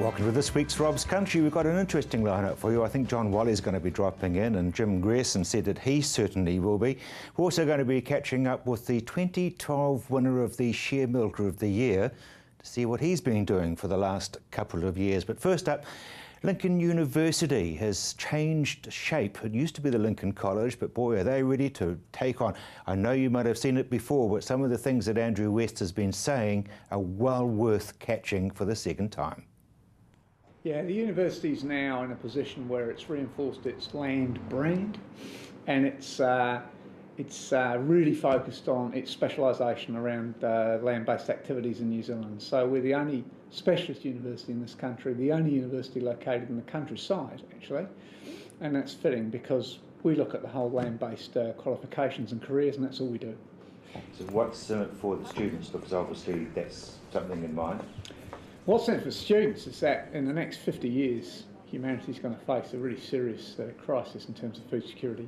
Welcome to this week's Rob's Country. We've got an interesting lineup for you. I think John Wally's going to be dropping in, and Jim Grierson said that he certainly will be. We're also going to be catching up with the 2012 winner of the Share Milker of the Year to see what he's been doing for the last couple of years. But first up, Lincoln University has changed shape. It used to be the Lincoln College, but boy, are they ready to take on. I know you might have seen it before, but some of the things that Andrew West has been saying are well worth catching for the second time. Yeah, the university's now in a position where it's reinforced its land brand, and it's really focused on its specialisation around land-based activities in New Zealand. So we're the only specialist university in this country, the only university located in the countryside, actually, and that's fitting because we look at the whole land-based qualifications and careers, and that's all we do. So what's in it for the students? Because obviously that's something in mind. What's in it for students is that in the next 50 years, humanity's going to face a really serious crisis in terms of food security.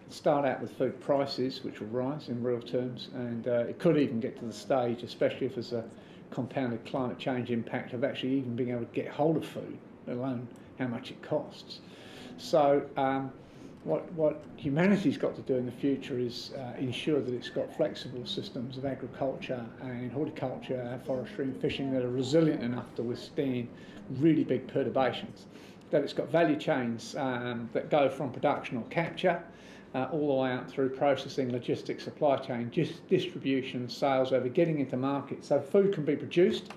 Start out with food prices, which will rise in real terms, and it could even get to the stage, especially if there's a compounded climate change impact, of actually even being able to get hold of food, let alone how much it costs. So what humanity's got to do in the future is ensure that it's got flexible systems of agriculture and horticulture, forestry and fishing that are resilient enough to withstand really big perturbations, that it's got value chains that go from production or capture all the way out through processing, logistics, supply chain, distribution, sales over, getting into market. So food can be produced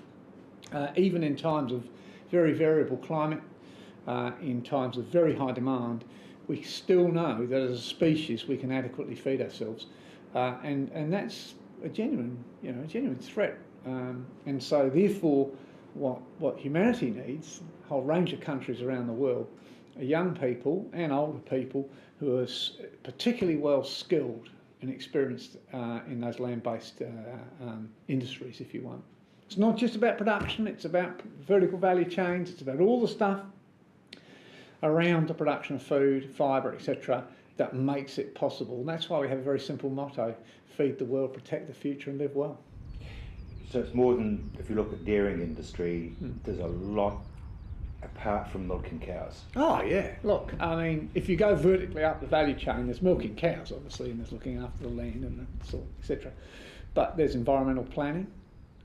even in times of very variable climate, in times of very high demand. We still know that as a species we can adequately feed ourselves, and that's a genuine threat. And so therefore, what humanity needs, a whole range of countries around the world, are young people and older people who are particularly well skilled and experienced in those land-based industries, if you want. It's not just about production, it's about vertical value chains, it's about all the stuff around the production of food, fibre, etc., that makes it possible. And that's why we have a very simple motto: feed the world, protect the future and live well. So it's more than, if you look at dairying industry, there's a lot apart from milking cows. Oh yeah, look, I mean, if you go vertically up the value chain, there's milking cows obviously, and there's looking after the land and the soil, etc. But there's environmental planning,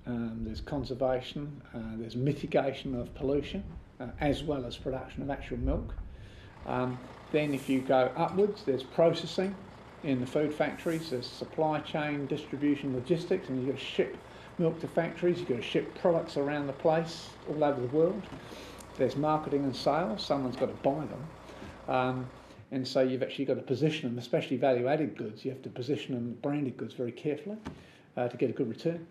there's conservation, there's mitigation of pollution, as well as production of actual milk. Then if you go upwards, there's processing in the food factories, there's supply chain, distribution, logistics, and you've got to ship milk to factories, you've got to ship products around the place, all over the world. There's marketing and sales, someone's got to buy them. And so you've actually got to position them, especially value-added goods, you have to position them, branded goods, very carefully to get a good return.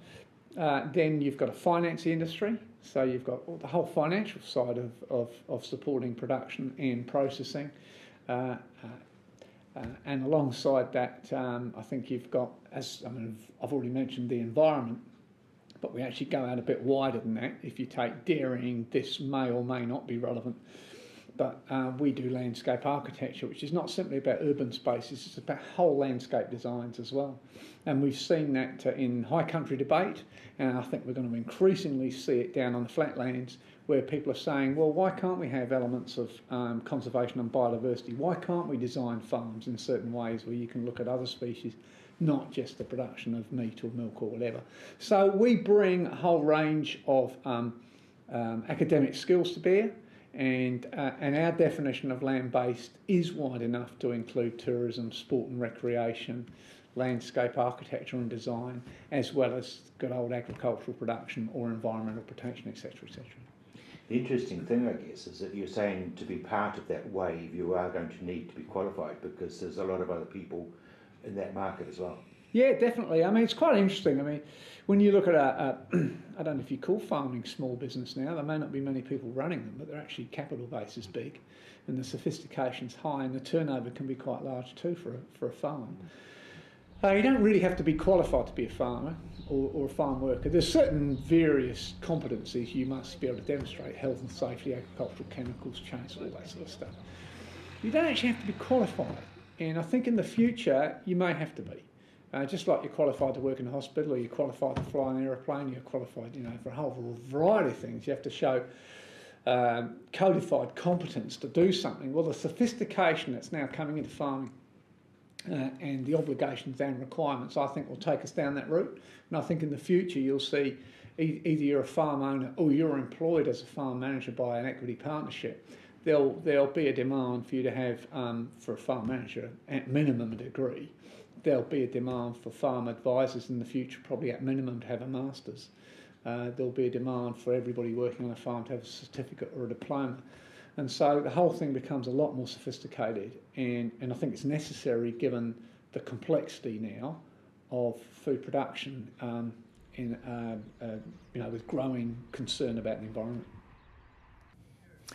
Then you've got a finance industry, so you've got the whole financial side of supporting production and processing. And alongside that, I think you've got, I've already mentioned the environment, but we actually go out a bit wider than that. If you take dairying, this may or may not be relevant, but we do landscape architecture, which is not simply about urban spaces, it's about whole landscape designs as well. And we've seen that in high country debate, and I think we're going to increasingly see it down on the flatlands, where people are saying, well, why can't we have elements of conservation and biodiversity? Why can't we design farms in certain ways where you can look at other species, not just the production of meat or milk or whatever? So we bring a whole range of academic skills to bear, and our definition of land-based is wide enough to include tourism, sport and recreation, landscape architecture and design, as well as good old agricultural production or environmental protection, etc., etc. The interesting thing, I guess, is that you're saying to be part of that wave, you are going to need to be qualified, because there's a lot of other people in that market as well. Yeah, definitely. I mean, it's quite interesting. I mean, when you look at I don't know if you call farming small business now, there may not be many people running them, but they're actually capital base is big, and the sophistication's high, and the turnover can be quite large too for a farm. You don't really have to be qualified to be a farmer or a farm worker. There's certain various competencies you must be able to demonstrate: health and safety, agricultural chemicals, chains, all that sort of stuff. You don't actually have to be qualified, and I think in the future you may have to be. Just like you're qualified to work in a hospital, or you're qualified to fly an aeroplane, you're qualified, for a whole variety of things. You have to show codified competence to do something. Well, the sophistication that's now coming into farming and the obligations and requirements, I think, will take us down that route. And I think in the future you'll see either you're a farm owner or you're employed as a farm manager by an equity partnership. There'll be a demand for you to have, for a farm manager, at minimum a degree. There'll be a demand for farm advisors in the future, probably at minimum to have a master's. There'll be a demand for everybody working on a farm to have a certificate or a diploma. And so the whole thing becomes a lot more sophisticated, and I think it's necessary given the complexity now of food production with growing concern about the environment.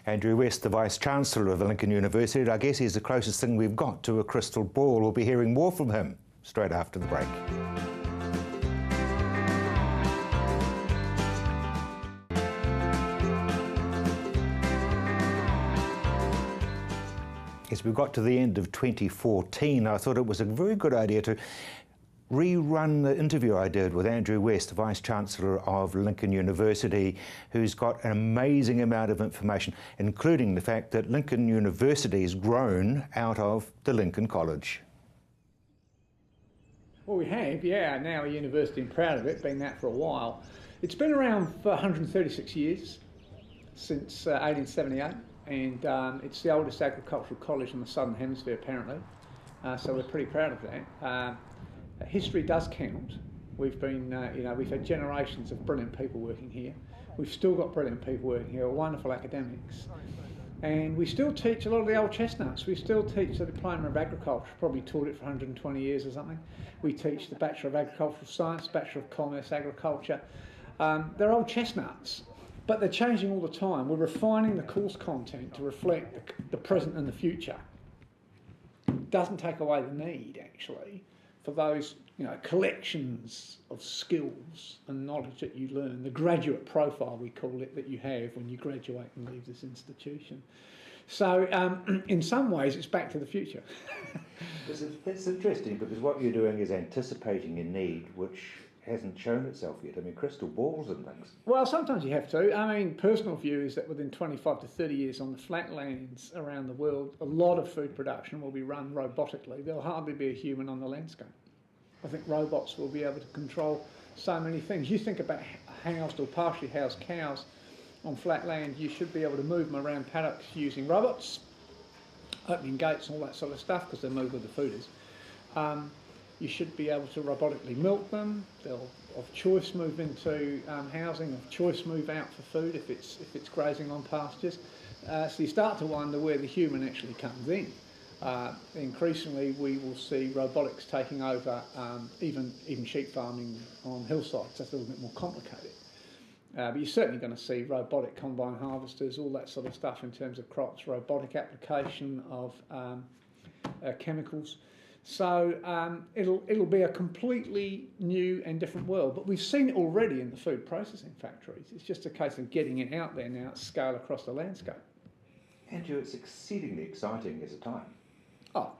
Andrew West, the Vice-Chancellor of Lincoln University. I guess he's the closest thing we've got to a crystal ball. We'll be hearing more from him straight after the break. As we got to the end of 2014, I thought it was a very good idea to rerun the interview I did with Andrew West, Vice-Chancellor of Lincoln University, who's got an amazing amount of information, including the fact that Lincoln University has grown out of the Lincoln College. Well, we have, yeah, now a university and proud of it, been that for a while. It's been around for 136 years, since 1878, and it's the oldest agricultural college in the Southern Hemisphere, apparently, so we're pretty proud of that. History does count. We've been, we've had generations of brilliant people working here. We've still got brilliant people working here, wonderful academics. And we still teach a lot of the old chestnuts. We still teach the Diploma of Agriculture, probably taught it for 120 years or something. We teach the Bachelor of Agricultural Science, Bachelor of Commerce, Agriculture. They're old chestnuts, but they're changing all the time. We're refining the course content to reflect the present and the future. It doesn't take away the need, actually, for those collections of skills and knowledge that you learn, the graduate profile, we call it, that you have when you graduate and leave this institution. So in some ways it's back to the future. It's interesting because what you're doing is anticipating a need which hasn't shown itself yet. I mean, crystal balls and things. Well, sometimes you have to. I mean, personal view is that within 25 to 30 years on the flatlands around the world, a lot of food production will be run robotically. There'll hardly be a human on the landscape. I think robots will be able to control so many things. You think about housed or partially housed cows on flat land, you should be able to move them around paddocks using robots, opening gates and all that sort of stuff, because they move where the food is. You should be able to robotically milk them. They'll, of choice, move into housing, of choice move out for food if it's grazing on pastures. So you start to wonder where the human actually comes in. Increasingly, we will see robotics taking over even sheep farming on hillsides. That's a little bit more complicated. But you're certainly going to see robotic combine harvesters, all that sort of stuff in terms of crops, robotic application of chemicals. So it'll be a completely new and different world. But we've seen it already in the food processing factories. It's just a case of getting it out there now at scale across the landscape. Andrew, it's exceedingly exciting as a time. Oh,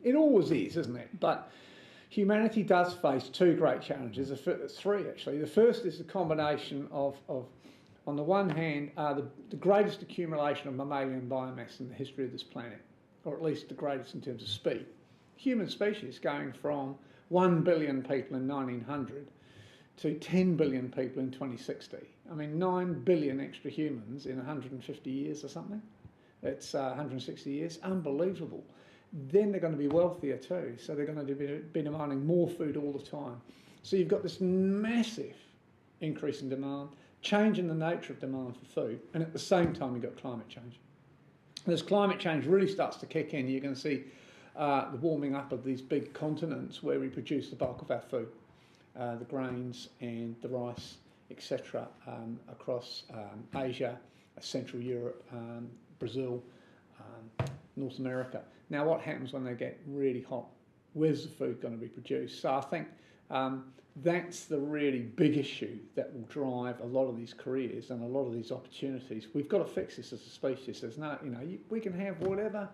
it always is, isn't it? But humanity does face two great challenges, three actually. The first is the combination of on the one hand, the greatest accumulation of mammalian biomass in the history of this planet, or at least the greatest in terms of speed. Human species going from 1 billion people in 1900 to 10 billion people in 2060. I mean, 9 billion extra humans in 150 years or something. It's 160 years, unbelievable. Then they're going to be wealthier too, so they're going to be demanding more food all the time. So you've got this massive increase in demand, change in the nature of demand for food, and at the same time you've got climate change. And as climate change really starts to kick in, you're going to see the warming up of these big continents where we produce the bulk of our food, the grains and the rice, etc., across Asia, Central Europe, Brazil, North America. Now, what happens when they get really hot? Where's the food going to be produced? So I think that's the really big issue that will drive a lot of these careers and a lot of these opportunities. We've got to fix this as a species. There's no, we can have whatever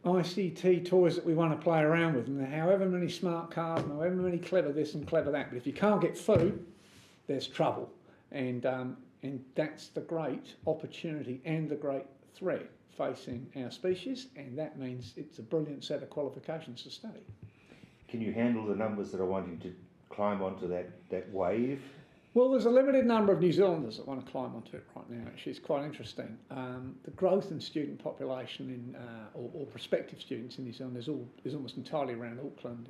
ICT toys that we want to play around with, and however many smart cars, and however many clever this and clever that. But if you can't get food, there's trouble. And And that's the great opportunity and the great threat facing our species, and that means it's a brilliant set of qualifications to study. Can you handle the numbers that are wanting to climb onto that wave? Well, there's a limited number of New Zealanders that want to climb onto it right now. Actually, it's quite interesting. The growth in student population or prospective students in New Zealand is almost entirely around Auckland,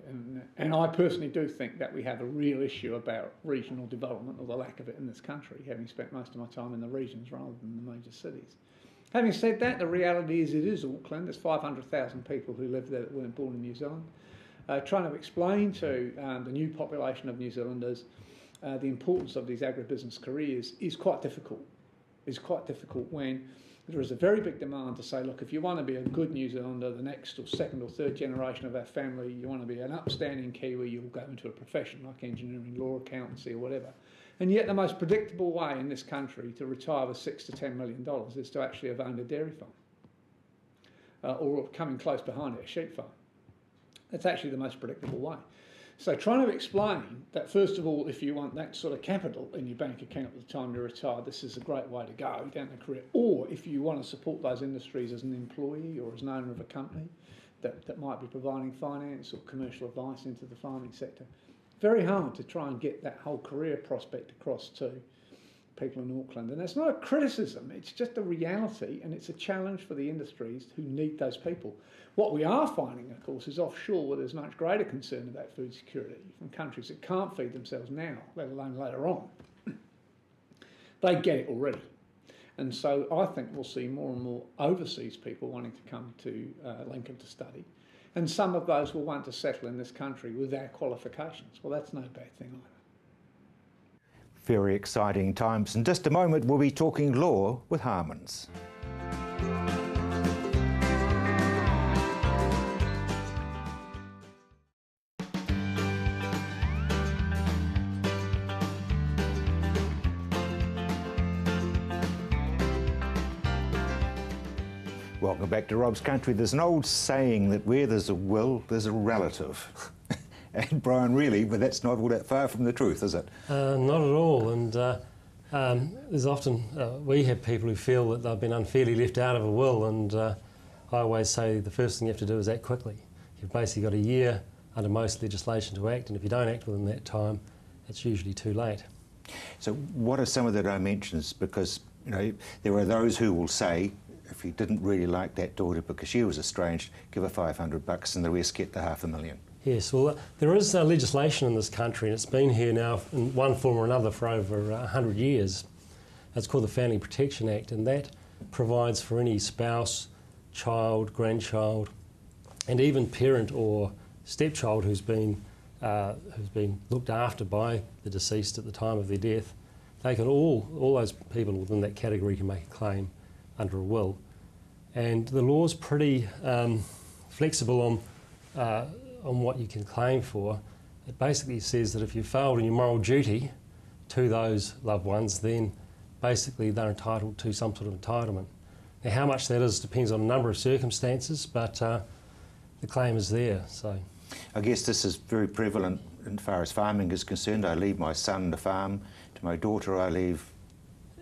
and I personally do think that we have a real issue about regional development, or the lack of it in this country, having spent most of my time in the regions rather than the major cities. Having said that, the reality is it is Auckland. There's 500,000 people who live there that weren't born in New Zealand. Trying to explain to the new population of New Zealanders the importance of these agribusiness careers is quite difficult. It's quite difficult when there is a very big demand to say, look, if you want to be a good New Zealander, the next or second or third generation of our family, you want to be an upstanding Kiwi, you'll go into a profession like engineering, law, accountancy or whatever. And yet the most predictable way in this country to retire with $6 to $10 million is to actually have owned a dairy farm or coming close behind it, a sheep farm. That's actually the most predictable way. So trying to explain that, first of all, if you want that sort of capital in your bank account at the time you retire, this is a great way to go down the career. Or if you want to support those industries as an employee or as an owner of a company that might be providing finance or commercial advice into the farming sector. Very hard to try and get that whole career prospect across to people in Auckland. And it's not a criticism, it's just a reality, and it's a challenge for the industries who need those people. What we are finding, of course, is offshore where there's much greater concern about food security from countries that can't feed themselves now, let alone later on. They get it already. And so I think we'll see more and more overseas people wanting to come to Lincoln to study. And some of those will want to settle in this country with our qualifications. Well, that's no bad thing either. Very exciting times. In just a moment, we'll be talking law with Harmons. Welcome back to Rob's Country. There's an old saying that where there's a will, there's a relative. And Brian, really, but that's not all that far from the truth, is it? Not at all. And there's often, we have people who feel that they've been unfairly left out of a will, and I always say the first thing you have to do is act quickly. You've basically got a year under most legislation to act, and if you don't act within that time, it's usually too late. So what are some of the dimensions? Because, you know, there are those who will say, if you didn't really like that daughter because she was estranged, give her $500 and the rest get the $500,000. Yes, well, there is legislation in this country, and it's been here now in one form or another for over 100 years. It's called the Family Protection Act, and that provides for any spouse, child, grandchild, and even parent or stepchild who's been looked after by the deceased at the time of their death. They can all those people within that category can make a claim under a will, and the law's pretty flexible on what you can claim for. It basically says that if you failed in your moral duty to those loved ones, then basically they're entitled to some sort of entitlement. Now, how much that is depends on a number of circumstances, but the claim is there. So, I guess this is very prevalent as far as farming is concerned. I leave my son to farm. To my daughter, I leave.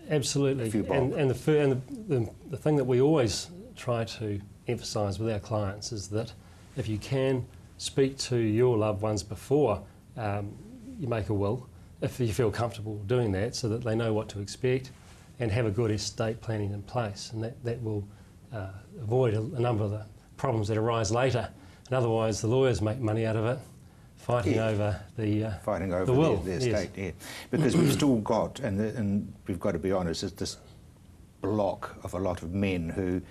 Absolutely, and the thing that we always try to emphasise with our clients is that if you can speak to your loved ones before you make a will, if you feel comfortable doing that, so that they know what to expect, and have a good estate planning in place, and that will avoid a number of the problems that arise later. And otherwise, the lawyers make money out of it, fighting over the will. The estate, yes. Because we've still got, and we've got to be honest, it's this block of a lot of men who,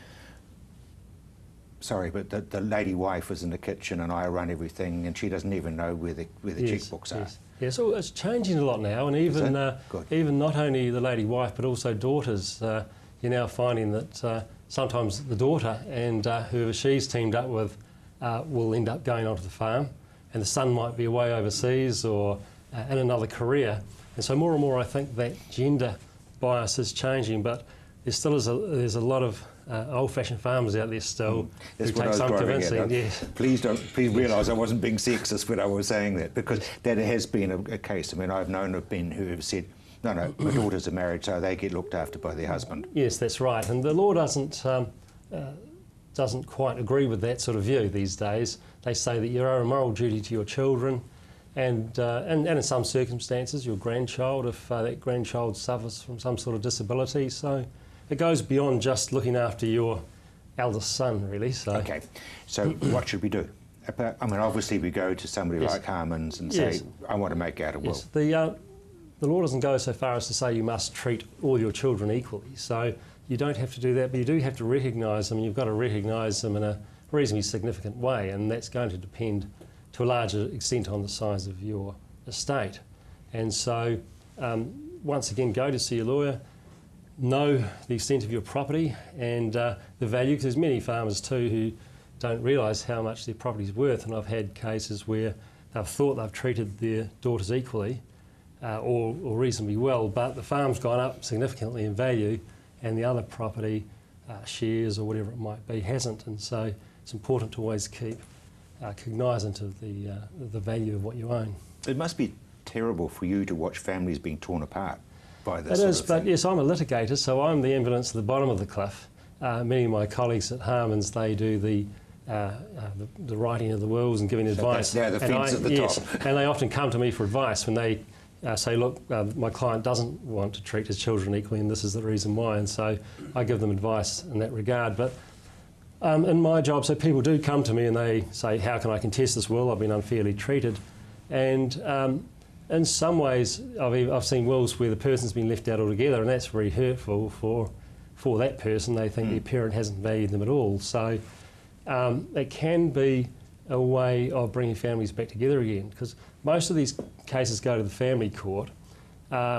sorry, but the lady wife is in the kitchen and I run everything, and she doesn't even know where the checkbooks are. Yeah, so it's changing a lot now, and even not only the lady wife but also daughters. You're now finding that sometimes the daughter and whoever she's teamed up with will end up going onto the farm, and the son might be away overseas or in another career. And so more and more I think that gender bias is changing, but there still is there's a lot of old-fashioned farmers out there still who take some convincing. Yes. Please realise I wasn't being sexist when I was saying that, because that has been a case. I mean, I've known of men who have said, No, my daughters are married, so they get looked after by their husband. Yes, that's right. And the law doesn't quite agree with that sort of view these days. They say that you owe a moral duty to your children, and in some circumstances, your grandchild, if that grandchild suffers from some sort of disability. So it goes beyond just looking after your eldest son, really. So. Okay, so what should we do? I mean, obviously we go to somebody like Harmon's and say, I want to make out a will. Yes. The law doesn't go so far as to say you must treat all your children equally. So you don't have to do that, but you do have to recognise them. You've got to recognise them in a reasonably significant way, and that's going to depend to a larger extent on the size of your estate. And so, once again, go to see a lawyer, know the extent of your property and the value, because there's many farmers too who don't realise how much their property's worth, and I've had cases where they've thought they've treated their daughters equally or reasonably well, but the farm's gone up significantly in value and the other property, shares or whatever it might be, hasn't. And so it's important to always keep cognisant of the value of what you own. It must be terrible for you to watch families being torn apart by this. It is, but yes, I'm a litigator, so I'm the evidence at the bottom of the cliff. Many of my colleagues at Harmon's, they do the writing of the wills and giving advice. That's now the fence at the top. And they often come to me for advice when they say, look, my client doesn't want to treat his children equally and this is the reason why, and so I give them advice in that regard. But in my job, so people do come to me and they say, how can I contest this will? I've been unfairly treated. And in some ways, I've seen wills where the person's been left out altogether, and that's very hurtful for that person. They think their parent hasn't valued them at all. So it can be a way of bringing families back together again, because most of these cases go to the family court,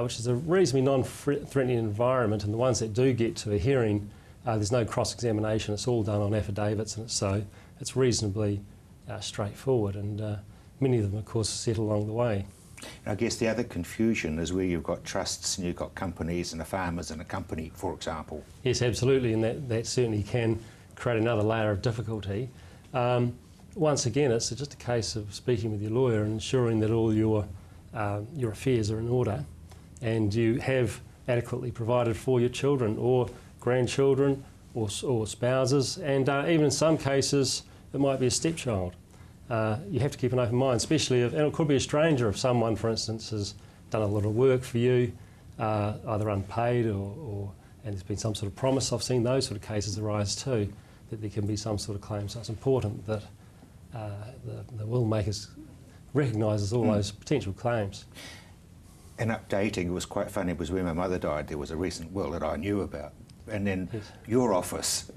which is a reasonably non-threatening environment, and the ones that do get to a hearing, there's no cross-examination. It's all done on affidavits, and so it's reasonably straightforward, and many of them, of course, settle along the way. I guess the other confusion is where you've got trusts and you've got companies and a farmers and a company, for example. Yes, absolutely, and that certainly can create another layer of difficulty. Once again, it's just a case of speaking with your lawyer and ensuring that all your affairs are in order and you have adequately provided for your children or grandchildren or spouses, and even in some cases it might be a stepchild. You have to keep an open mind, especially and it could be a stranger if someone, for instance, has done a lot of work for you, either unpaid and there's been some sort of promise. I've seen those sort of cases arise too, that there can be some sort of claim. So it's important that the will makers recognises all those potential claims. And updating, it was quite funny because when my mother died, there was a recent will that I knew about. And then your office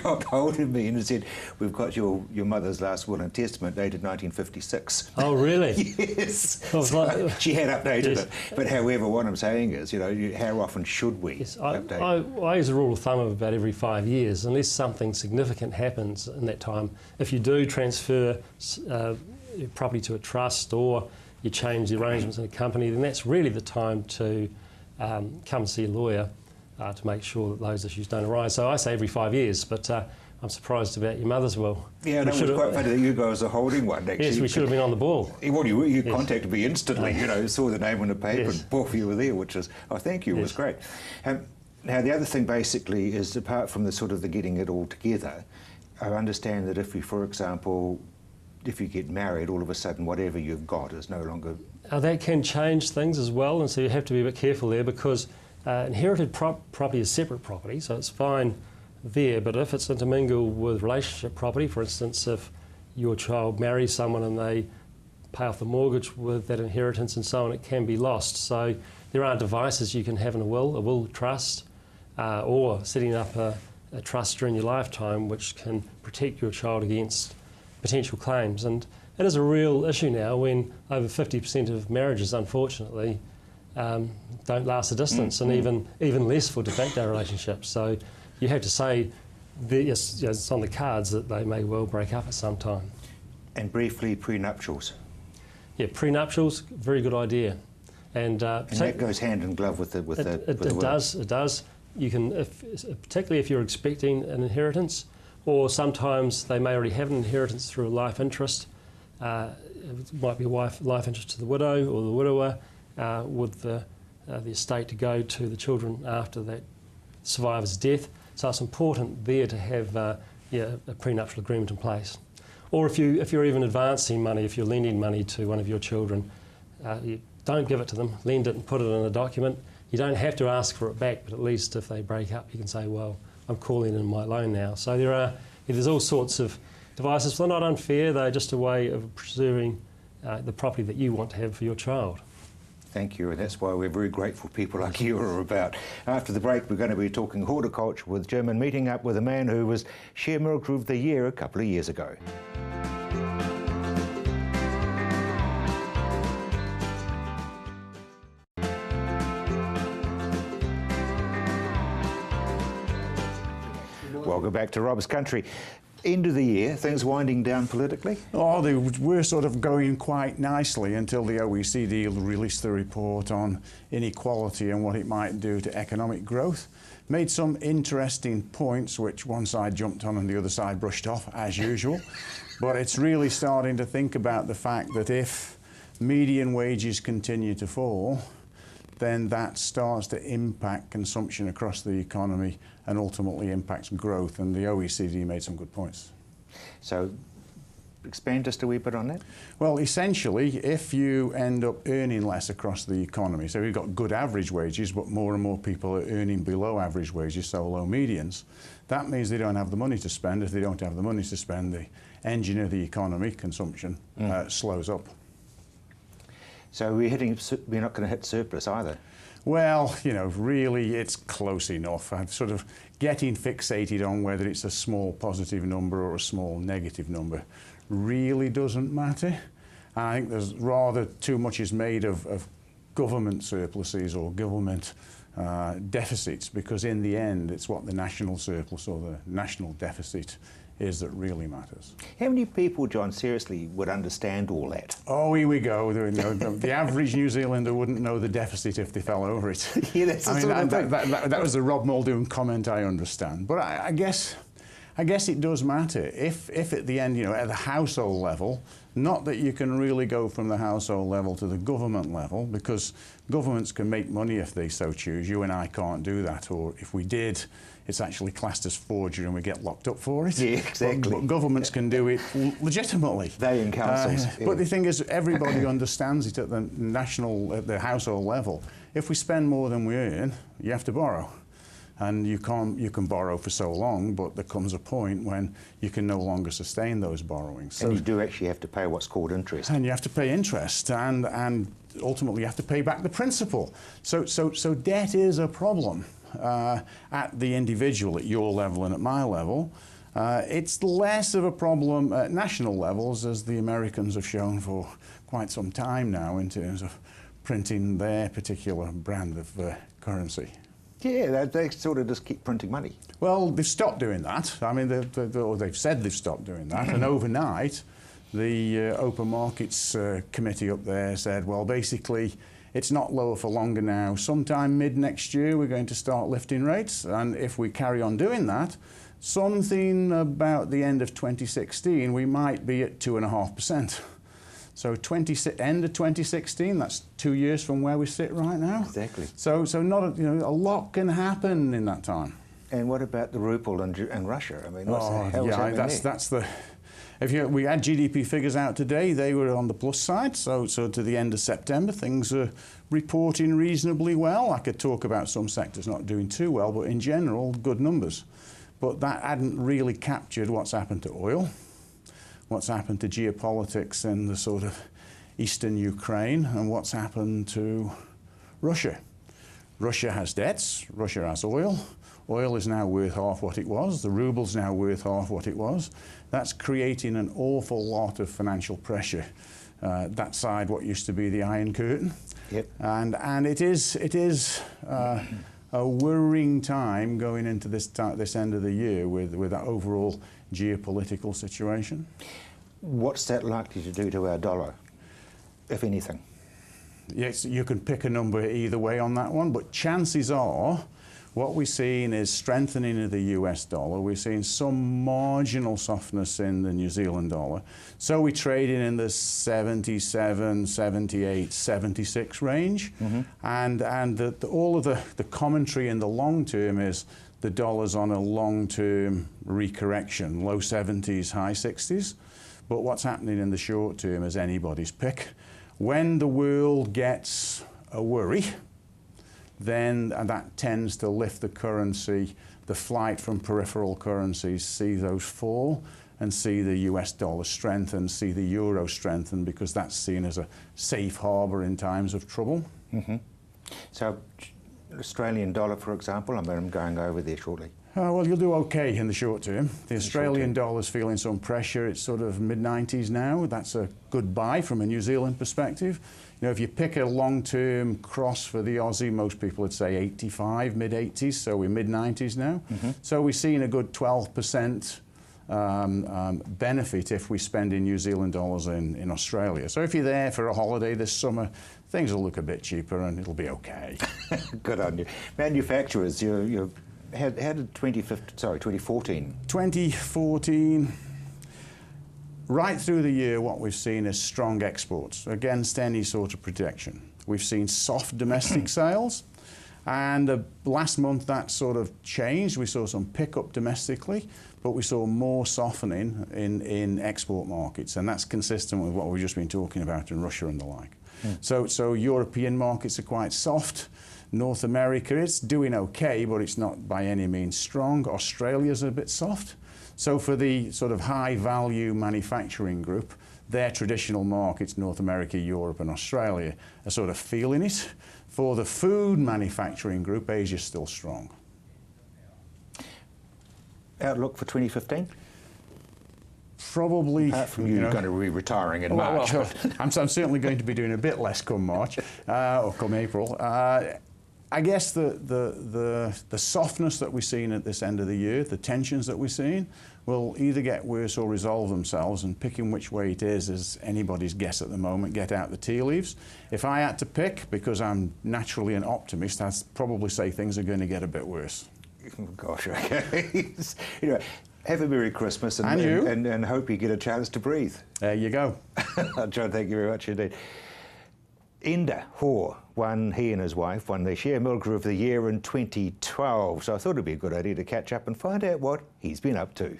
got hold of me and said, we've got your mother's last will and testament dated 1956. Oh, really? Yes. So she had updated it. But however, what I'm saying is, how often should we update? I use a rule of thumb of about every 5 years, unless something significant happens in that time. If you do transfer your property to a trust or you change the arrangements in a company, then that's really the time to come and see a lawyer to make sure that those issues don't arise. So I say every 5 years, but I'm surprised about your mother's will. Yeah, that was quite funny that you guys are holding one, actually. Yes, we should have been on the ball. Well, you contacted me instantly, saw the name on the paper and poof, you were there, which was, thank you, it was great. Now, the other thing basically is, apart from the getting it all together, I understand that if you, for example, if you get married, all of a sudden whatever you've got is no longer... That can change things as well, and so you have to be a bit careful there, because inherited property is separate property, so it's fine there, but if it's intermingled with relationship property, for instance, if your child marries someone and they pay off the mortgage with that inheritance and so on, it can be lost. So there are devices you can have in a will trust, or setting up a trust during your lifetime which can protect your child against potential claims. And it is a real issue now when over 50% of marriages, unfortunately, don't last a distance, and even less for de facto relationships. So you have to say, it's on the cards that they may well break up at some time. And briefly, prenuptials. Yeah, prenuptials, very good idea. And that goes hand in glove with the will. It does. You can, particularly if you're expecting an inheritance, or sometimes they may already have an inheritance through a life interest. It might be a life interest to the widow or the widower, with the the estate to go to the children after that survivor's death. So it's important there to have a prenuptial agreement in place. Or if you're even advancing money, if you're lending money to one of your children, you don't give it to them, lend it and put it in a document. You don't have to ask for it back, but at least if they break up, you can say, well, I'm calling in my loan now. So there's all sorts of devices. They're not unfair, they're just a way of preserving the property that you want to have for your child. Thank you, and that's why we're very grateful people like you are about. After the break, we're going to be talking horticulture with Jim and meeting up with a man who was Shareholder of the Year a couple of years ago. Welcome back to Rob's Country. End of the year, things winding down politically? Oh, they were sort of going quite nicely until the OECD released the report on inequality and what it might do to economic growth. Made some interesting points which one side jumped on and the other side brushed off, as usual. But it's really starting to think about the fact that if median wages continue to fall, then that starts to impact consumption across the economy and ultimately impacts growth, and the OECD made some good points. So, expand just a wee bit on that? Well, essentially, if you end up earning less across the economy, so you've got good average wages, but more and more people are earning below average wages, so low medians, that means they don't have the money to spend. If they don't have the money to spend, the engine of the economy, consumption, slows up. So we're not going to hit surplus either? Well, you know, really it's close enough. I'm sort of getting fixated on whether it's a small positive number or a small negative number really doesn't matter. I think there's rather too much is made of government surpluses or government deficits, because in the end it's what the national surplus or the national deficit is that really matters. How many people, John, seriously would understand all that? Oh, here we go. The average New Zealander wouldn't know the deficit if they fell over it. Yeah, that's the sort of thing. That was the Rob Muldoon comment, I understand. But I guess it does matter. If at the end, you know, at the household level, not that you can really go from the household level to the government level, because governments can make money if they so choose. You and I can't do that, or if we did, it's actually classed as forgery and we get locked up for it. Yeah, exactly. But governments can do it legitimately. They and councils. Yeah. But the thing is, everybody understands it at the household level. If we spend more than we earn, you have to borrow. And you can borrow for so long, but there comes a point when you can no longer sustain those borrowings. So, and you do actually have to pay what's called interest. And you have to pay interest, and ultimately you have to pay back the principal. So debt is a problem at the individual, at your level and at my level. It's less of a problem at national levels, as the Americans have shown for quite some time now in terms of printing their particular brand of currency. Yeah, they sort of just keep printing money. Well, they've stopped doing that. I mean, they've said they've stopped doing that. And overnight, the Open Markets Committee up there said, well, basically, it's not lower for longer now. Sometime mid-next year, we're going to start lifting rates. And if we carry on doing that, something about the end of 2016, we might be at 2.5%. So end of 2016, that's 2 years from where we sit right now. Exactly. So not a lot can happen in that time. And what about the ruble and Russia? I mean, what's the hell's happening there? That's the. We had GDP figures out today. They were on the plus side. So to the end of September, things are reporting reasonably well. I could talk about some sectors not doing too well, but in general, good numbers. But that hadn't really captured what's happened to oil, what's happened to geopolitics in the sort of eastern Ukraine, and what's happened to Russia. Russia has debts, Russia has oil. Oil is now worth half what it was, the ruble's now worth half what it was. That's creating an awful lot of financial pressure. That side, what used to be the Iron Curtain. Yep. And it is a worrying time going into this end of the year with that overall geopolitical situation. What's that likely to do to our dollar, if anything? Yes, you can pick a number either way on that one, but chances are what we're seeing is strengthening of the US dollar. We're seeing some marginal softness in the New Zealand dollar. So we're trading in the 77, 78, 76 range. And all of the commentary in the long term is the dollar's on a long-term recorrection, low 70s, high 60s. But what's happening in the short term is anybody's pick. When the world gets a worry, then that tends to lift the currency, the flight from peripheral currencies, see those fall and see the US dollar strengthen, see the euro strengthen, because that's seen as a safe harbour in times of trouble. So, Australian dollar, for example, I'm going over there shortly. Well, you'll do okay in the short term. The Australian dollar's feeling some pressure. It's sort of mid-90s now. That's a good buy from a New Zealand perspective. You know, if you pick a long-term cross for the Aussie, most people would say 85, mid-80s, so we're mid-90s now. So we're seeing a good 12% benefit if we spend in New Zealand dollars in Australia. So if you're there for a holiday this summer, things will look a bit cheaper and it'll be okay. Good on you. Manufacturers, how did 2014? 2014, right through the year, what we've seen is strong exports against any sort of protection. We've seen soft domestic sales, and last month that sort of changed. We saw some pickup domestically, but we saw more softening in export markets, and that's consistent with what we've just been talking about in Russia and the like. So European markets are quite soft. North America is doing okay, but it's not by any means strong. Australia's a bit soft. So for the sort of high value manufacturing group, their traditional markets, North America, Europe and Australia, are sort of feeling it. For the food manufacturing group, Asia's still strong. Outlook for 2015? Probably. Apart from you going to be retiring in March. Well, I'm certainly going to be doing a bit less come March or come April. I guess the softness that we're seeing at this end of the year, the tensions that we're seeing, will either get worse or resolve themselves, and picking which way it is anybody's guess at the moment. Get out the tea leaves. If I had to pick, because I'm naturally an optimist, I'd probably say things are going to get a bit worse. Gosh, okay. Have a Merry Christmas and hope you get a chance to breathe. There you go. John, thank you very much indeed. Enda Hoare he and his wife won the Share Milker of the Year in 2012, so I thought it'd be a good idea to catch up and find out what he's been up to.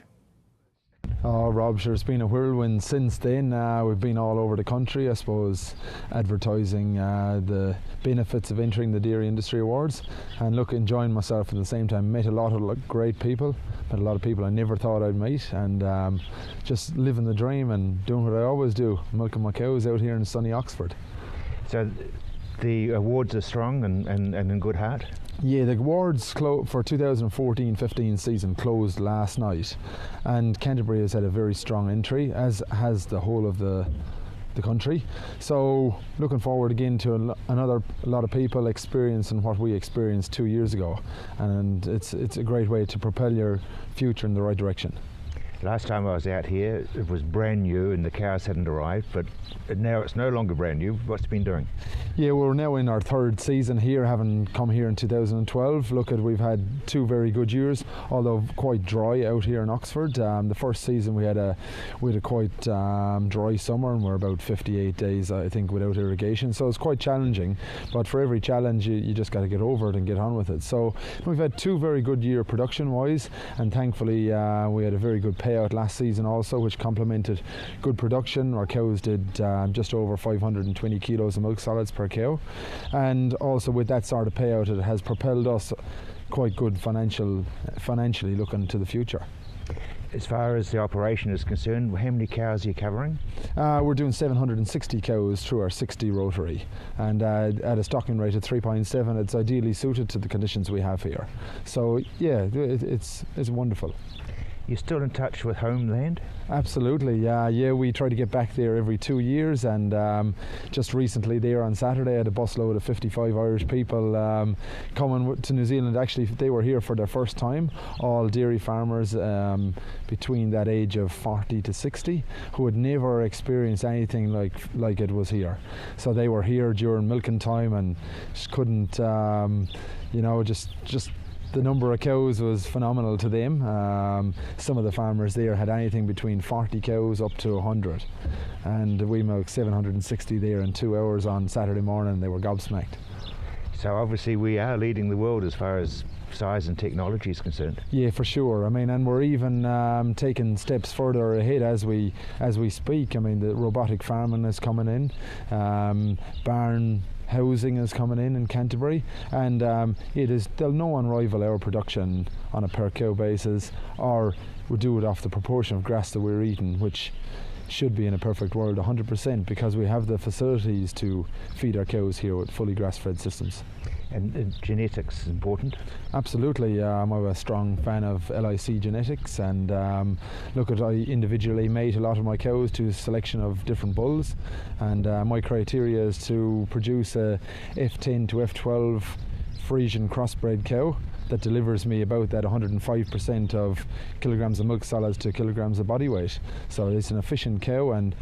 Oh, Rob, sure, it's been a whirlwind since then. We've been all over the country, I suppose, advertising the benefits of entering the Dairy Industry Awards, and look, enjoying myself at the same time. Met a lot of great people, met a lot of people I never thought I'd meet, and just living the dream and doing what I always do, milking my cows out here in sunny Oxford. So the awards are strong and in good heart? Yeah, the awards for 2014-15 season closed last night, and Canterbury has had a very strong entry, as has the whole of the country. So looking forward again to a lot of people experiencing what we experienced 2 years ago, and it's a great way to propel your future in the right direction. Last time I was out here, it was brand new and the cows hadn't arrived, but now it's no longer brand new. What's it been doing? Yeah, we're now in our third season here, having come here in 2012. We've had 2 very good years, although quite dry out here in Oxford. The first season we had a quite dry summer, and we're about 58 days, I think, without irrigation. So it's quite challenging, but for every challenge you just got to get over it and get on with it. So we've had 2 very good years production-wise, and thankfully we had a very good payout last season also, which complemented good production. Our cows did just over 520 kilos of milk solids per cow, and also with that sort of payout it has propelled us quite good financially looking to the future. As far as the operation is concerned, how many cows are you covering? We're doing 760 cows through our 60 rotary, and at a stocking rate of 3.7, it's ideally suited to the conditions we have here. So yeah, it's wonderful. You're still in touch with homeland? Absolutely, yeah. We try to get back there every 2 years, and just recently there on Saturday I had a busload of 55 Irish people coming to New Zealand. Actually, they were here for their first time, all dairy farmers between that age of 40 to 60 who had never experienced anything like it was here. So they were here during milking time and just couldn't, just the number of cows was phenomenal to them. Some of the farmers there had anything between 40 cows up to 100, and we milked 760 there in 2 hours on Saturday morning. They were gobsmacked. So obviously we are leading the world as far as size and technology is concerned. Yeah, for sure. I mean, and we're even taking steps further ahead as we speak. I mean, the robotic farming is coming in, barn housing is coming in Canterbury, and they'll no one rival our production on a per cow basis, or we do it off the proportion of grass that we're eating, which should be in a perfect world 100%, because we have the facilities to feed our cows here with fully grass-fed systems. And genetics is important? Absolutely. I'm a strong fan of LIC genetics, and I individually mate a lot of my cows to a selection of different bulls, and my criteria is to produce a F10 to F12 Frisian crossbred cow that delivers me about that 105% of kilograms of milk solids to kilograms of body weight. So it's an efficient cow, and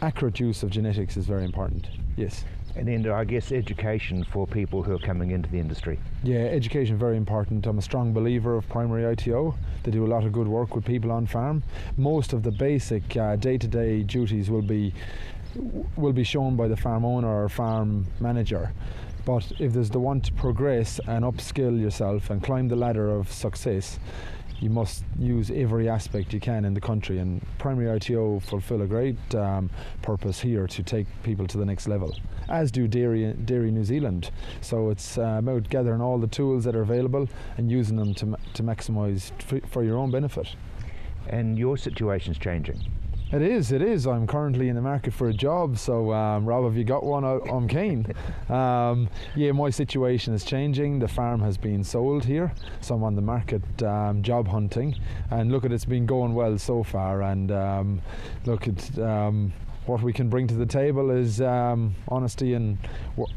accurate use of genetics is very important. Yes. And then I guess education for people who are coming into the industry. Yeah, education very important. I'm a strong believer of primary ITO. They do a lot of good work with people on farm. Most of the basic day-to-day duties will be shown by the farm owner or farm manager. But if there's the want to progress and upskill yourself and climb the ladder of success, you must use every aspect you can in the country, and primary ITO fulfil a great purpose here to take people to the next level, as do Dairy New Zealand. So it's about gathering all the tools that are available and using them to maximise for your own benefit. And your situation's changing. It is. I'm currently in the market for a job, so Rob, have you got one? I'm keen. Yeah, my situation is changing. The farm has been sold here, so I'm on the market job hunting, and it's been going well so far, and what we can bring to the table is honesty and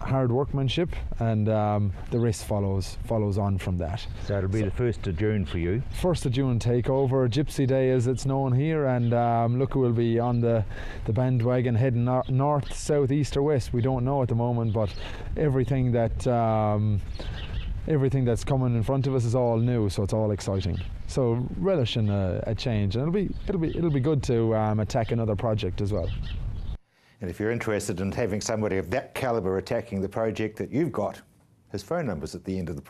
hard workmanship, and the rest follows on from that. So it'll be the 1st of June for you? 1st of June takeover, Gypsy Day as it's known here, and we'll be on the bandwagon heading north, south, east or west. We don't know at the moment, but everything that's coming in front of us is all new, so it's all exciting. So relishing a change, and it'll be good to attack another project as well. And if you're interested in having somebody of that calibre attacking the project that you've got, his phone number's at the end of the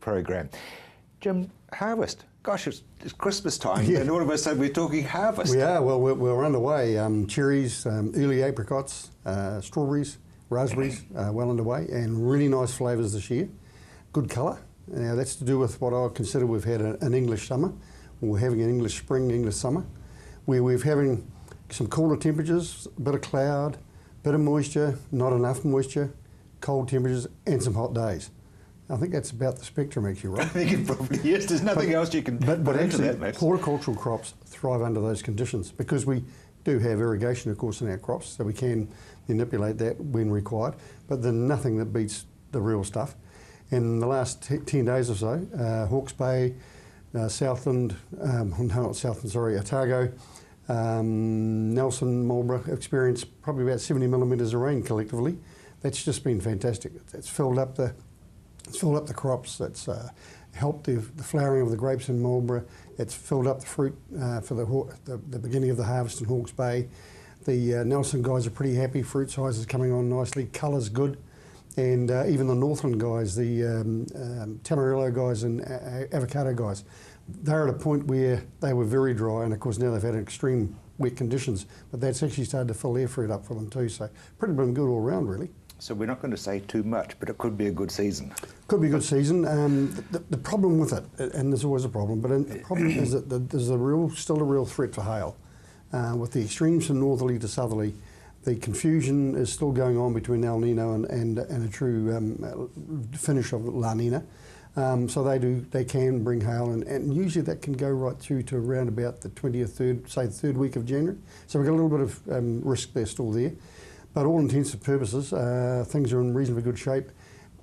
program. Jim, harvest. Gosh, it's Christmas time, and all of a sudden we're talking harvest. We are. Well, we're underway. Cherries, early apricots, strawberries, raspberries, well underway, and really nice flavours this year. Good colour. Now that's to do with what I consider we've had an English summer. We're having an English spring, English summer. We're having some cooler temperatures, a bit of cloud, bit of moisture, not enough moisture, cold temperatures, and some hot days. I think that's about the spectrum, actually, right? I think it probably is. There's nothing else you can put into actually, that mix. Horticultural crops thrive under those conditions, because we do have irrigation, of course, in our crops, so we can manipulate that when required, but there's nothing that beats the real stuff. In the last 10 days or so, Hawke's Bay, Southland, Otago, Nelson, Marlborough experienced probably about 70 millimetres of rain collectively. That's just been fantastic. It's filled up the crops. It's helped the flowering of the grapes in Marlborough. It's filled up the fruit for the beginning of the harvest in Hawke's Bay. The Nelson guys are pretty happy. Fruit size is coming on nicely. Colour's good. And even the Northland guys, the Tamarillo guys and avocado guys, they're at a point where they were very dry, and of course now they've had extreme wet conditions, but that's actually started to fill their fruit up for them too, so pretty been good all round really. So we're not going to say too much, but it could be a good season. Could be a good season. The problem with it, and there's always a problem, but the problem is that there's still a real threat for hail. With the extremes from northerly to southerly, the confusion is still going on between El Nino and a true finish of La Nina. So they can bring hail, and usually that can go right through to around about the 20th, the third week of January. So we've got a little bit of risk there still there. But all intents and purposes, things are in reasonably good shape.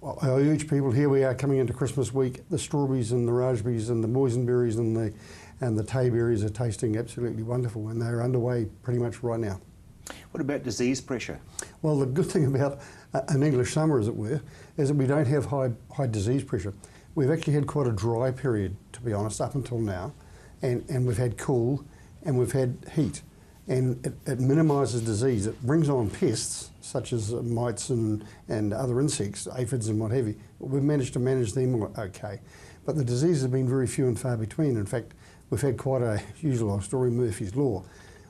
I urge people, here we are coming into Christmas week, the strawberries and the raspberries and the boysenberries and the tayberries are tasting absolutely wonderful, and they're underway pretty much right now. What about disease pressure? Well, the good thing about an English summer, as it were, is that we don't have high disease pressure. we've actually had quite a dry period, to be honest, up until now, and we've had cool and we've had heat, and it minimises disease. It brings on pests such as mites and other insects, aphids and what have you. We've managed to manage them okay, but the diseases have been very few and far between. In fact, we've had quite a usual old story, Murphy's Law.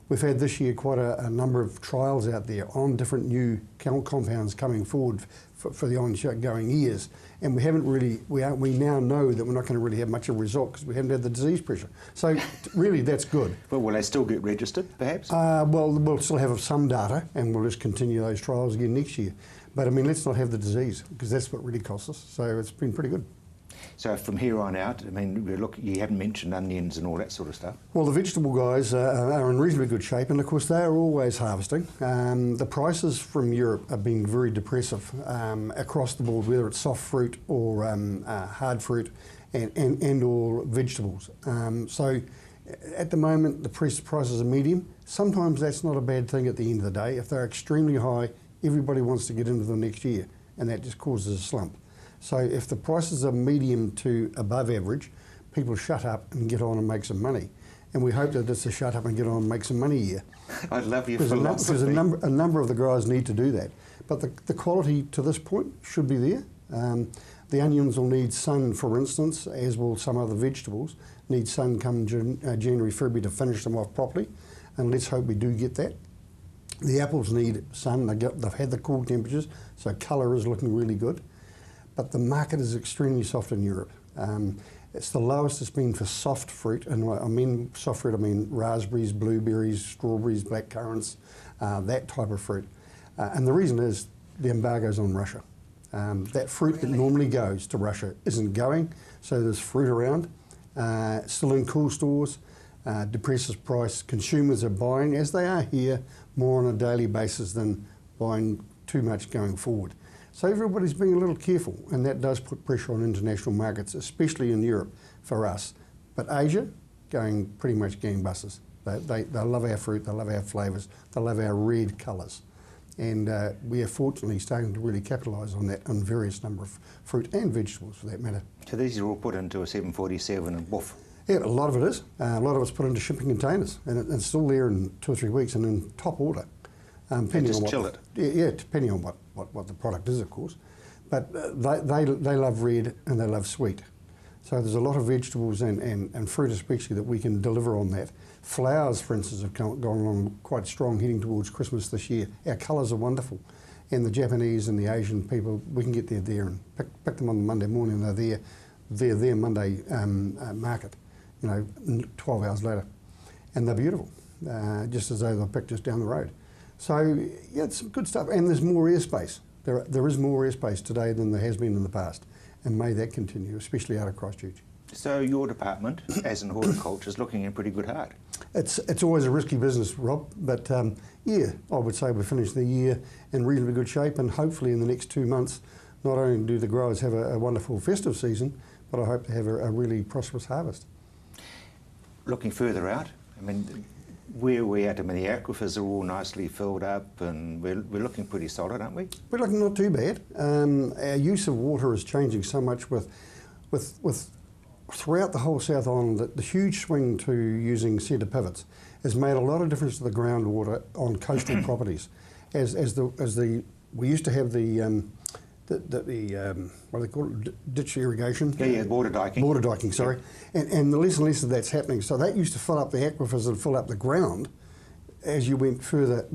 We've had this year quite a number of trials out there on different new compounds coming forward for the ongoing years, and we haven't really, we now know that we're not going to really have much of a result because we haven't had the disease pressure. So really that's good. But will they still get registered, perhaps? Well, we'll still have some data and we'll just continue those trials again next year. But I mean, let's not have the disease because that's what really costs us. So it's been pretty good. So from here on out, I mean, look, you haven't mentioned onions and all that sort of stuff. Well, the vegetable guys are in reasonably good shape, and of course they are always harvesting. The prices from Europe have been very depressive across the board, whether it's soft fruit or hard fruit and or vegetables. So at the moment, the prices are medium. Sometimes that's not a bad thing at the end of the day. If they're extremely high, everybody wants to get into the next year, and that just causes a slump. So if the prices are medium to above average, people shut up and get on and make some money. And we hope that it's a shut up and get on and make some money year. I love your philosophy. Because a number of the guys need to do that. But the quality to this point should be there. The onions will need sun, for instance, as will some other vegetables, need sun come January, February to finish them off properly. And let's hope we do get that. The apples need sun. They've had the cool temperatures, so colour is looking really good. But the market is extremely soft in Europe. It's the lowest it's been for soft fruit, and I mean soft fruit, I mean raspberries, blueberries, strawberries, blackcurrants, that type of fruit. And the reason is the embargo's on Russia. That fruit that normally goes to Russia isn't going, so there's fruit around, still in cool stores, depresses price. Consumers are buying, as they are here, more on a daily basis than buying too much going forward. So everybody's being a little careful, and that does put pressure on international markets, especially in Europe for us. But Asia, going pretty much gangbusters. They love our fruit, they love our flavours, they love our red colours. And we are fortunately starting to really capitalise on that on various number of fruit and vegetables for that matter. So these are all put into a 747 and woof. Yeah, a lot of it is. A lot of it's put into shipping containers, and it's still there in 2 or 3 weeks and in top order. And just chill it. Yeah, depending on what the product is, of course. But they love red and they love sweet. So there's a lot of vegetables and fruit especially that we can deliver on that. Flowers, for instance, have gone along quite strong heading towards Christmas this year. Our colours are wonderful. And the Japanese and the Asian people, we can get there and pick them on the Monday morning. They're there Monday market, 12 hours later. And they're beautiful, just as though they're picked just down the road. So, yeah, it's some good stuff. And there's more airspace. There is more airspace today than there has been in the past. And may that continue, especially out of Christchurch. So your department, as in horticulture, is looking in pretty good heart. It's always a risky business, Rob. But, yeah, I would say we finished the year in reasonably good shape. And hopefully in the next 2 months, not only do the growers have a wonderful festive season, but I hope to have a really prosperous harvest. Looking further out, I mean, where we're at, I mean, the aquifers are all nicely filled up and we're looking pretty solid, aren't we? We're looking not too bad. Our use of water is changing so much with throughout the whole South Island that the huge swing to using centre pivots has made a lot of difference to the groundwater on coastal properties. We used to have the what do they call it? Ditch irrigation. Yeah, border diking. Border diking, sorry. And the less and less of that's happening. So that used to fill up the aquifers and fill up the ground as you went further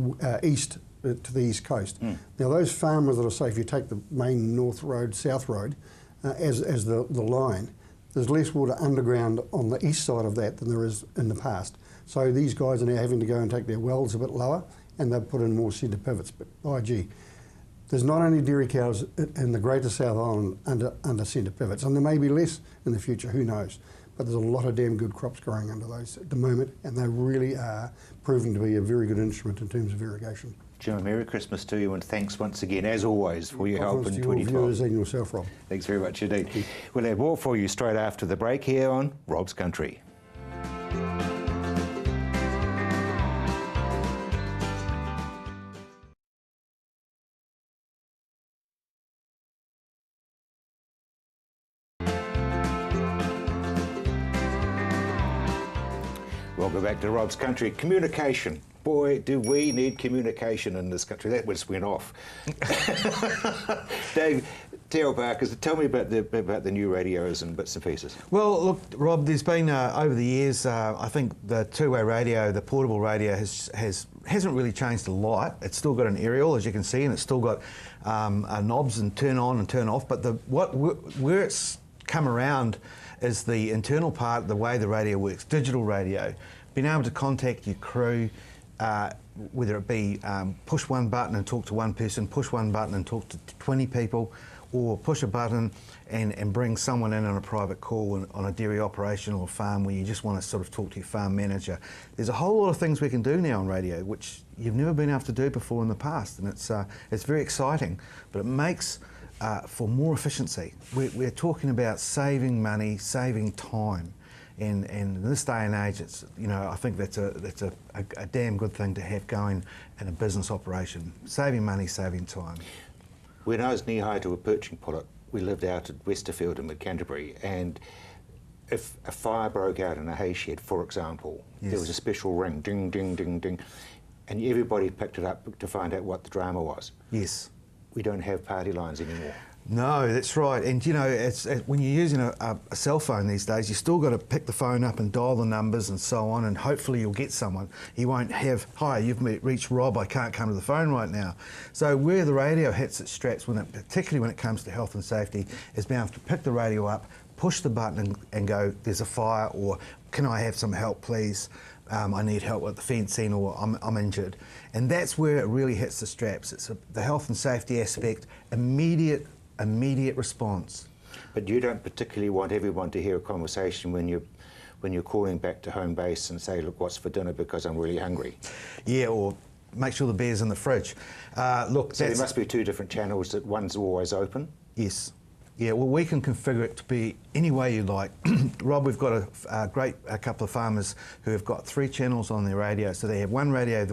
east to the east coast. Now those farmers that are, say, if you take the main north road, south road, as the line, there's less water underground on the east side of that than there is in the past. So these guys are now having to go and take their wells a bit lower, and they've put in more centre pivots. But, oh gee, there's not only dairy cows in the greater South Island under centre pivots, and there may be less in the future, who knows. But there's a lot of damn good crops growing under those at the moment, and they really are proving to be a very good instrument in terms of irrigation. Jim, Merry Christmas to you, and thanks once again, as always, for your help in 2012. Viewers and yourself, Rob. Thanks very much indeed. We'll have more for you straight after the break here on Rob's Country. Welcome back to Rob's Country. Communication. Boy, do we need communication in this country. That just went off. Dave, tell me about the new radios and bits and pieces. Well, look, Rob, there's been, over the years, I think the two-way radio, the portable radio, hasn't really changed a lot. It's still got an aerial, as you can see, and it's still got knobs and turn on and turn off. But where it's come around is the internal part, the way the radio works, digital radio. Being able to contact your crew, whether it be push one button and talk to one person, push one button and talk to 20 people, or push a button and bring someone in on a private call on a dairy operation or a farm where you just want to sort of talk to your farm manager. There's a whole lot of things we can do now on radio which you've never been able to do before in the past, and it's very exciting, but it makes for more efficiency. We're talking about saving money, saving time. And in this day and age, I think that's a damn good thing to have going in a business operation. Saving money, saving time. When I was knee-high to a perching pullet, we lived out at Westerfield in Canterbury, and if a fire broke out in a hay shed, for example, yes, there was a special ring, ding, ding, ding, ding, and everybody picked it up to find out what the drama was. Yes. We don't have party lines anymore. No, that's right. And when you're using a cell phone these days, you still got to pick the phone up and dial the numbers and so on, and hopefully you'll get someone. You won't have, hi, you've reached Rob, I can't come to the phone right now. So where the radio hits its straps, particularly when it comes to health and safety, is being able to pick the radio up, push the button and go, there's a fire, or can I have some help, please? I need help with the fencing, or I'm injured. And that's where it really hits the straps. It's the health and safety aspect, immediate response. But you don't particularly want everyone to hear a conversation when you're calling back to home base and say, look, what's for dinner because I'm really hungry. Yeah, or make sure the beer's in the fridge. Look, so there must be two different channels that one's always open? Yes. Yeah, well, we can configure it to be any way you like. Rob, we've got a couple of farmers who have got 3 channels on their radio. So they have one radio,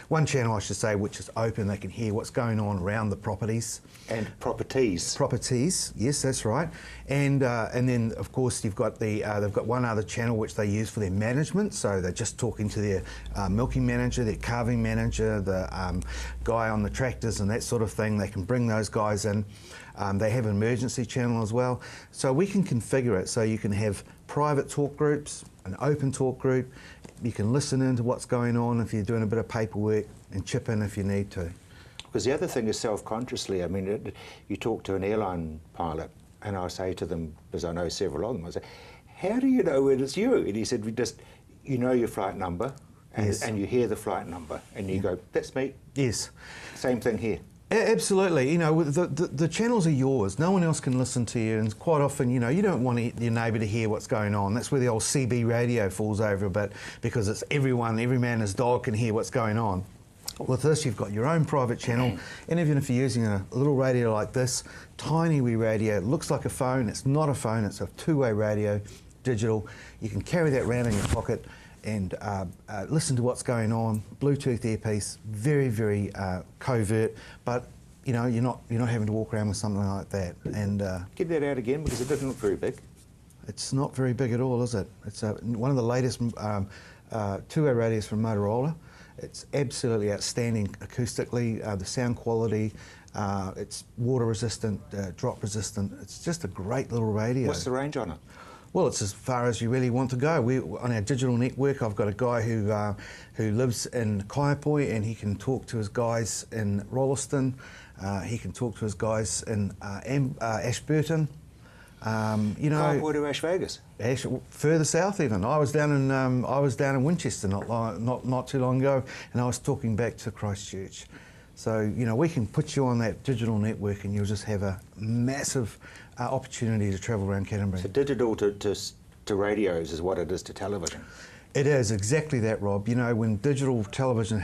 one channel, I should say, which is open. They can hear what's going on around the properties. And properties. Properties, yes, that's right. And then, of course, they've got one other channel which they use for their management. So they're just talking to their milking manager, their calving manager, the guy on the tractors and that sort of thing. They can bring those guys in. They have an emergency channel as well. So we can configure it so you can have private talk groups, an open talk group. You can listen into what's going on if you're doing a bit of paperwork and chip in if you need to. Because the other thing is self-consciously. I mean, you talk to an airline pilot and I say to them, because I know several of them, I say, how do you know when it's you? And he said, you know your flight number and, yes, and you hear the flight number and you go, that's me. Yes. Same thing here. Absolutely. The channels are yours. No one else can listen to you, and quite often, you don't want your neighbour to hear what's going on. That's where the old CB radio falls over a bit, because it's every man and his dog can hear what's going on. With this, you've got your own private channel, and even if you're using a little radio like this, tiny wee radio, it looks like a phone. It's not a phone. It's a two-way radio, digital. You can carry that around in your pocket and listen to what's going on. Bluetooth earpiece, very, very covert, but you're not having to walk around with something like that. And get that out again, because it doesn't look very big. It's not very big at all, is it? It's one of the latest two-way radios from Motorola. It's absolutely outstanding acoustically. The sound quality, it's water resistant, drop resistant. It's just a great little radio. What's the range on it? Well, it's as far as you really want to go. On our digital network, I've got a guy who lives in Kaiapoi, and he can talk to his guys in Rolleston. He can talk to his guys in Ashburton. Kaiapoi to Ash Vegas. Further south even. I was down in Winchester not too long ago, and I was talking back to Christchurch. So we can put you on that digital network, and you'll just have a massive opportunity to travel around Canterbury. So digital to radios is what it is to television. It is exactly that, Rob. When digital television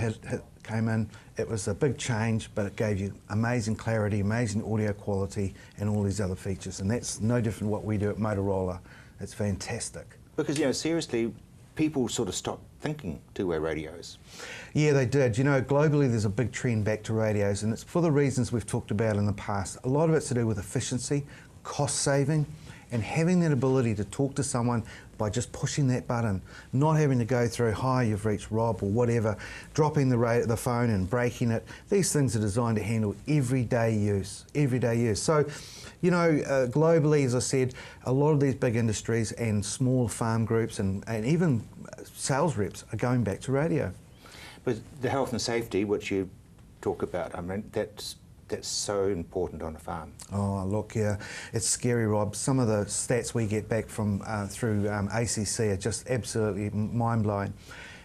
came in, it was a big change, but it gave you amazing clarity, amazing audio quality, and all these other features. And that's no different what we do at Motorola. It's fantastic. Because seriously, people sort of stopped thinking two-way radios. Yeah, they did. Globally there's a big trend back to radios, and it's for the reasons we've talked about in the past. A lot of it's to do with efficiency, cost saving, And having that ability to talk to someone by just pushing that button, not having to go through, hi, you've reached Rob or whatever, dropping the phone and breaking it, these things are designed to handle everyday use. So, you know, globally, as I said, a lot of these big industries and small farm groups and even sales reps are going back to radio. But the health and safety, which you talk about, I mean, that's so important on a farm. Oh, look, yeah, it's scary, Rob. Some of the stats we get back from through ACC are just absolutely mind-blowing.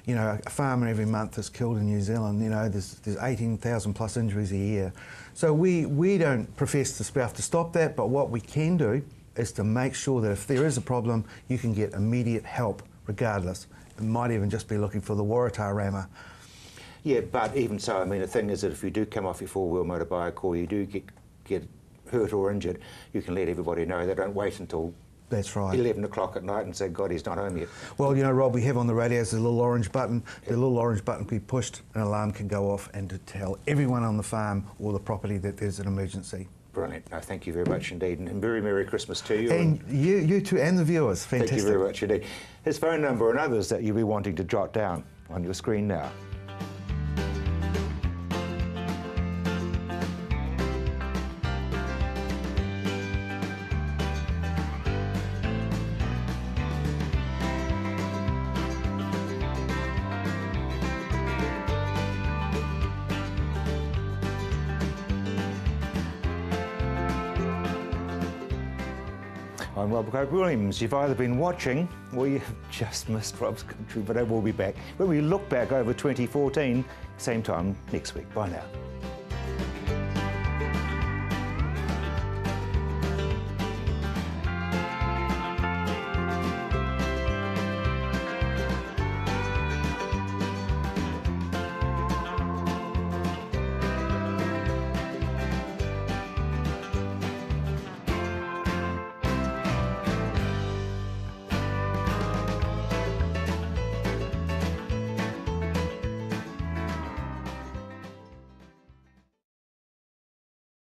You know, a farmer every month is killed in New Zealand. You know, there's 18,000 plus injuries a year. So we don't profess to stop that, but what we can do is to make sure that if there is a problem, you can get immediate help regardless. It might even just be looking for the Waratah rammer. Yeah, but even so, I mean, the thing is that if you do come off your four-wheel motorbike or you do get hurt or injured, you can let everybody know. They don't wait until That's right. 11 o'clock at night and say, God, he's not home yet. Well, you know, Rob, we have on the radios a little orange button. The little orange button can be pushed, an alarm can go off and to tell everyone on the farm or the property that there's an emergency. Brilliant. No, thank you very much indeed. And very Merry Christmas to you. And you too, and the viewers. Fantastic. Thank you very much indeed. His phone number and others that you'll be wanting to jot down on your screen now. I'm Rob Williams. You've either been watching or you've just missed Rob's Country, but I will be back when we look back over 2014, same time next week. Bye now.